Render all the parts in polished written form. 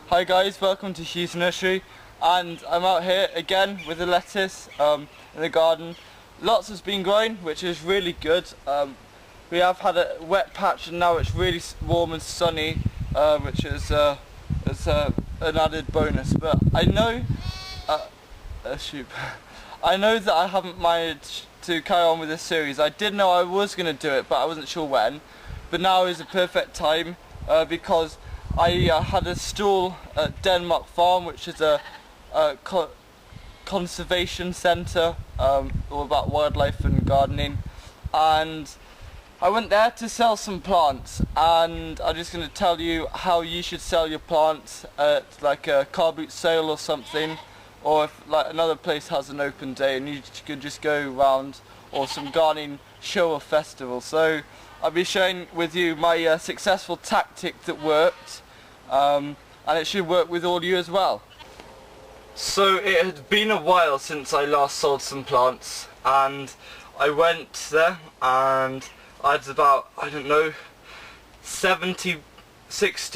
Hi guys, welcome to Plant Nursery, and I'm out here again with the lettuce in the garden. Lots has been growing, which is really good. We have had a wet patch and now it's really warm and sunny, which is an added bonus. But I know, I know that I haven't managed to carry on with this series. I did know I was going to do it, but I wasn't sure when. But now is the perfect time because I had a stall at Denmark Farm, which is a conservation centre all about wildlife and gardening, and I went there to sell some plants, and I'm just going to tell you how you should sell your plants at like a car boot sale or something, or if like another place has an open day and you could just go around, or some gardening show or festival. So I'll be sharing with you my successful tactic that worked, and it should work with all you as well. So it had been a while since I last sold some plants, and I went there and I had about, I don't know, 60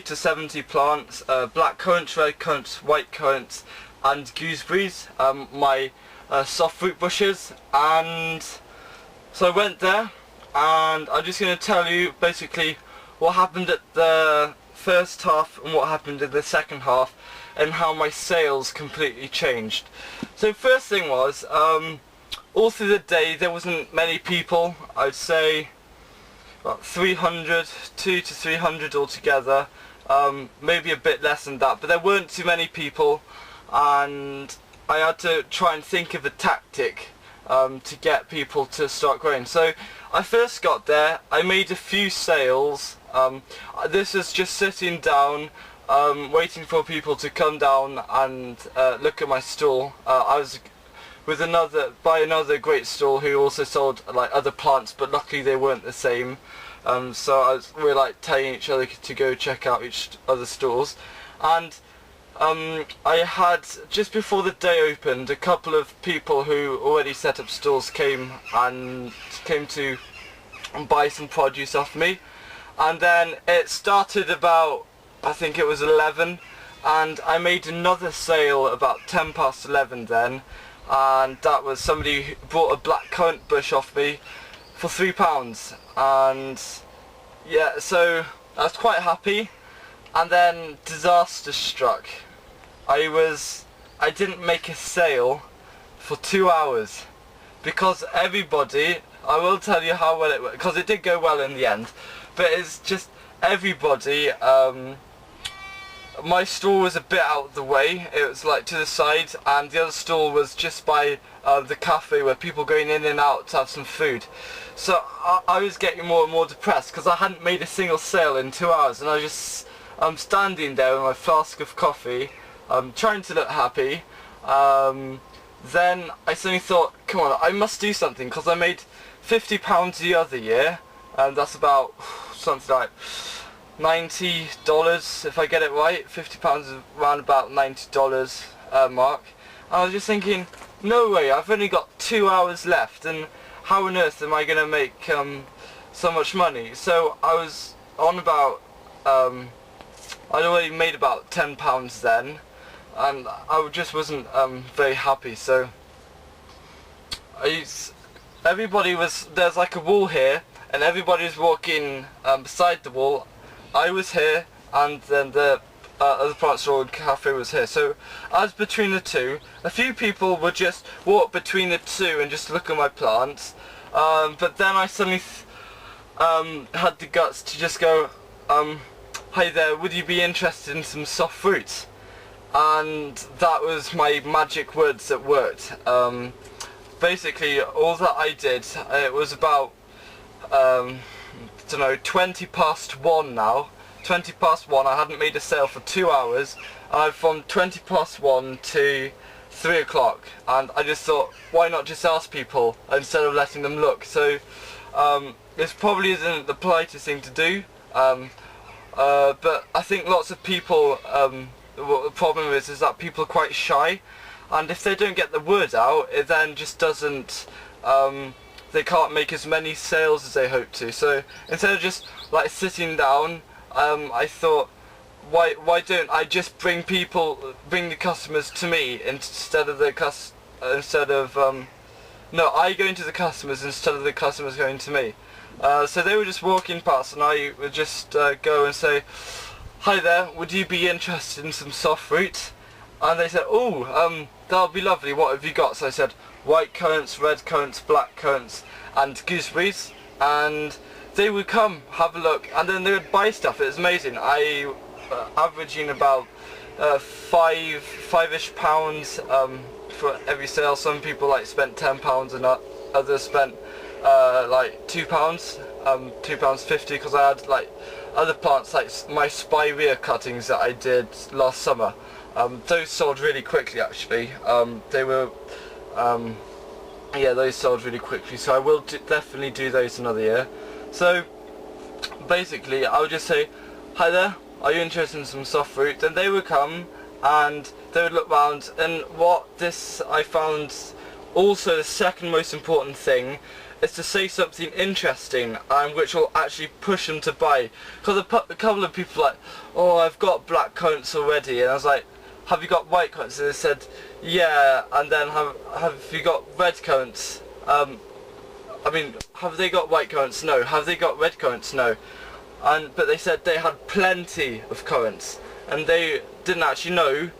to 70 plants, black currants, red currants, white currants and gooseberries, my soft fruit bushes. And so I went there, and I'm just going to tell you basically what happened at the first half and what happened in the second half, and how my sales completely changed. So first thing was, all through the day there wasn't many people. I'd say about 200 to 300 altogether, maybe a bit less than that, but there weren't too many people, and I had to try and think of a tactic to get people to start growing. So I first got there, I made a few sales. This is just sitting down, waiting for people to come down and look at my stall. I was with another great stall who also sold like other plants, but luckily they weren't the same. So we were like telling each other to go check out each other stalls, and I had, just before the day opened, a couple of people who already set up stalls came to buy some produce off me. And then it started about, I think it was 11, and I made another sale about 10 past 11 then, and that was somebody who bought a black currant bush off me for £3, and yeah, so I was quite happy. And then disaster struck. I didn't make a sale for 2 hours because everybody, I will tell you how well it went, because it did go well in the end, but it's just everybody, my stall was a bit out of the way, it was like to the side, and the other stall was just by the cafe where people going in and out to have some food. So I was getting more and more depressed because I hadn't made a single sale in 2 hours, and I was just standing there with my flask of coffee, trying to look happy. Then I suddenly thought, come on, I must do something, because I made £50 the other year, and that's about something like $90 if I get it right. £50 is around about $90 mark. And I was just thinking, no way, I've only got 2 hours left, and how on earth am I going to make so much money? So I was on about, I'd already made about £10 then, and I just wasn't very happy. So there's like a wall here, and everybody was walking beside the wall. I was here, and then the other plant store and cafe was here. So I was between the two. A few people would just walk between the two and just look at my plants, but then I suddenly had the guts to just go, hi there, would you be interested in some soft fruits? And that was my magic words that worked. Basically all that I did, it was about I don't know, 20 past 1 now. 20 past 1, I hadn't made a sale for 2 hours, and from 20 past 1 to 3 o'clock, and I just thought, why not just ask people instead of letting them look? So this probably isn't the politest thing to do, but I think lots of people, what the problem is that people are quite shy, and if they don't get the word out, it then just doesn't, they can't make as many sales as they hope to. So instead of just like sitting down, I thought, why don't I just bring the customers to me instead of no, I going to the customers instead of the customers going to me. So they were just walking past, and I would just go and say, "Hi there, would you be interested in some soft fruit?" And they said, "Oh, that'll be lovely. What have you got?" So I said, "White currants, red currants, black currants, and gooseberries." And they would come, have a look, and then they would buy stuff. It was amazing. I averaging about five-ish pounds for every sale. Some people like spent £10 and others spent like £2, £2.50, because I had like other plants like my spirea cuttings that I did last summer. Those sold really quickly actually. They were yeah, those sold really quickly, so I will definitely do those another year. So basically I would just say, "Hi there, are you interested in some soft fruit?" Then they would come and they would look round, and I found also the second most important thing is to say something interesting, which will actually push them to buy. Because a couple of people were like, "Oh, I've got black currants already," and I was like, "Have you got white currants?" And they said, "Yeah." And then have you got red currants? I mean, have they got white currants? No. Have they got red currants? No. But they said they had plenty of currants, and they didn't actually know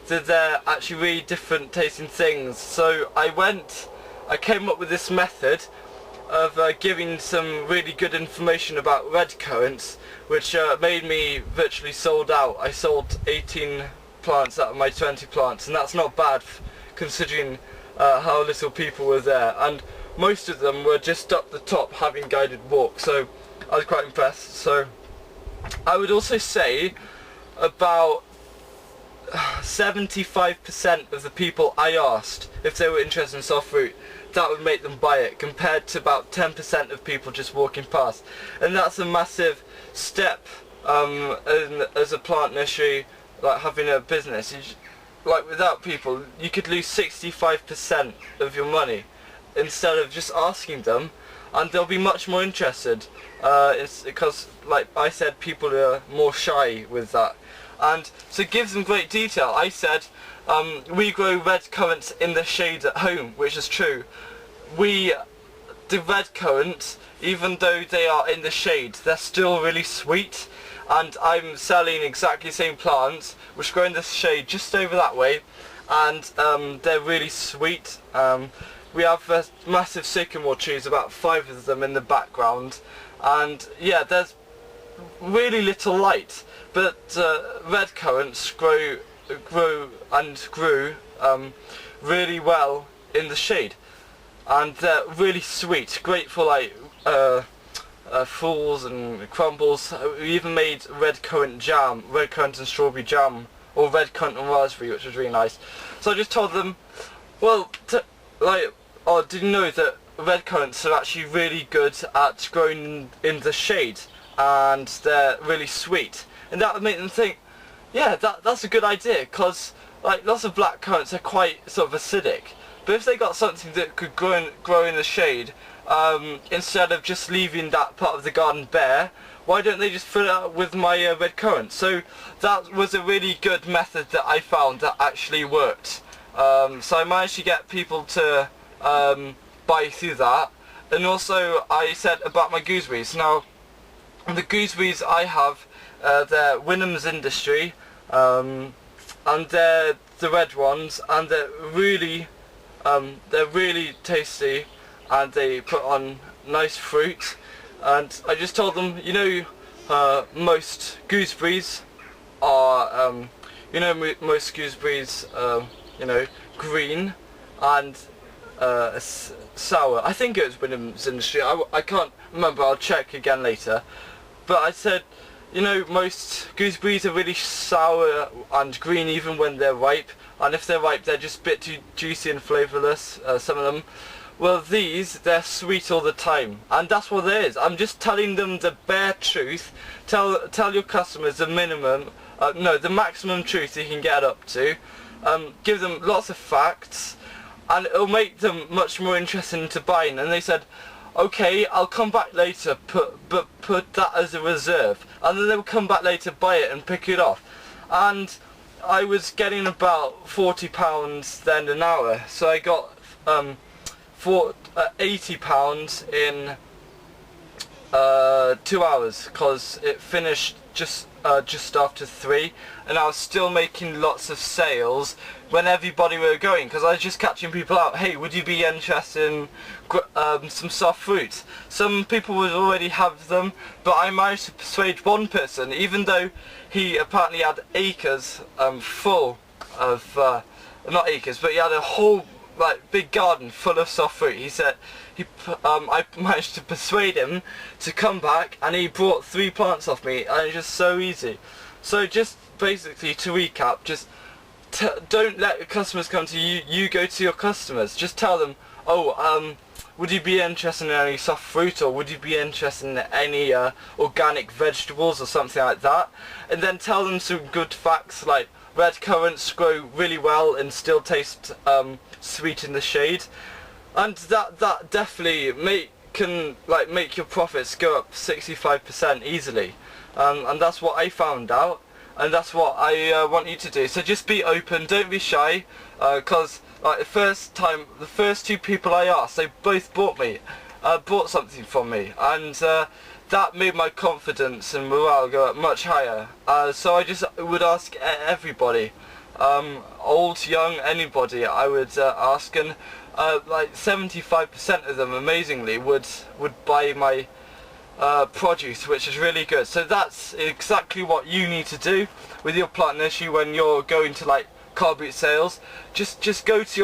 that they're actually really different tasting things. So I came up with this method of giving some really good information about red currants, which made me virtually sold out. I sold 18 plants out of my 20 plants, and that's not bad considering how little people were there, and most of them were just up the top having guided walks, so I was quite impressed. So I would also say about 75% of the people I asked if they were interested in soft fruit, that would make them buy it, compared to about 10% of people just walking past. And that's a massive step as a plant nursery, like having a business. Like without people, you could lose 65% of your money instead of just asking them, and they'll be much more interested. It's because, like I said, people are more shy with that. And so it gives them great detail. I said, we grow red currants in the shade at home, which is true. The red currants, even though they are in the shade, they're still really sweet. And I'm selling exactly the same plants, which grow in the shade just over that way, and they're really sweet. We have massive sycamore trees, about 5 of them in the background, and yeah, there's really little light, but red currants grew really well in the shade, and they're really sweet, great for like falls and crumbles. We even made red currant jam, red currant and strawberry jam, or red currant and raspberry, which was really nice. So I just told them, well, oh, did you know that red currants are actually really good at growing in the shade, and they're really sweet? And that would make them think, yeah, that's a good idea, because like lots of black currants are quite sort of acidic, but if they got something that could grow in the shade, instead of just leaving that part of the garden bare, why don't they just fill it up with my red currants? So that was a really good method that I found that actually worked. So I managed to get people to buy through that. And also I said about my gooseberries. Now the gooseberries I have, they're Wynnham's Industry, and they're the red ones, and they're really tasty, and they put on nice fruit. And I just told them, you know, most gooseberries are, most gooseberries, you know, green and sour. I think it was Wynnham's Industry. I can't remember. I'll check again later. But I said, you know, most gooseberries are really sour and green even when they're ripe, and if they're ripe they're just a bit too juicy and flavourless, some of them. Well, they're sweet all the time, and that's what it is. I'm just telling them the bare truth. Tell your customers the minimum, the maximum truth you can get up to. Give them lots of facts, and it'll make them much more interested into buying. And they said, okay, I'll come back later, but put that as a reserve. and then they would come back later, buy it and pick it off. And I was getting about £40 then an hour, so I got for £80 in 2 hours, because it finished just after 3, and I was still making lots of sales when everybody were going, because I was just catching people out. Hey, would you be interested in some soft fruits? Some people would already have them, but I managed to persuade one person, even though he apparently had acres full of not acres, but he had a whole big garden full of soft fruit. He said I managed to persuade him to come back, and he bought 3 plants off me, and it's just so easy. So just basically to recap, just don't let your customers come to you, you go to your customers. Just tell them, oh, would you be interested in any soft fruit, or would you be interested in any organic vegetables or something like that, and then tell them some good facts like red currants grow really well and still taste sweet in the shade, and that definitely can make your profits go up 65% easily, and that's what I found out, and that's what I want you to do. So just be open, don't be shy, because the first 2 people I asked, they both bought something from me, and that made my confidence and morale go up much higher. So I just would ask everybody, old, young, anybody, I would ask, and 75% of them amazingly would buy my produce, which is really good. So that's exactly what you need to do with your plant nursery when you're going to car boot sales. Just go to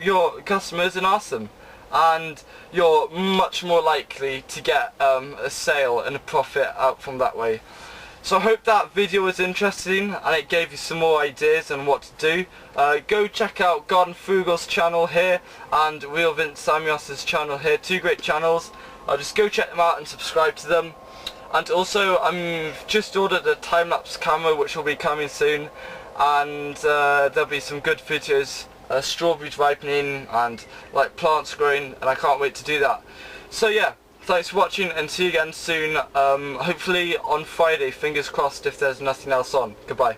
your customers and ask them, and you're much more likely to get a sale and a profit out from that way. So I hope that video was interesting and it gave you some more ideas on what to do. Go check out Garden Frugal's channel here and Real Vince Samuels' channel here, 2 great channels. Just go check them out and subscribe to them. And also I've just ordered a time-lapse camera which will be coming soon, and there'll be some good videos, strawberries ripening and plants growing, and I can't wait to do that. So yeah, thanks for watching and see you again soon, hopefully on Friday, fingers crossed, if there's nothing else on. Goodbye.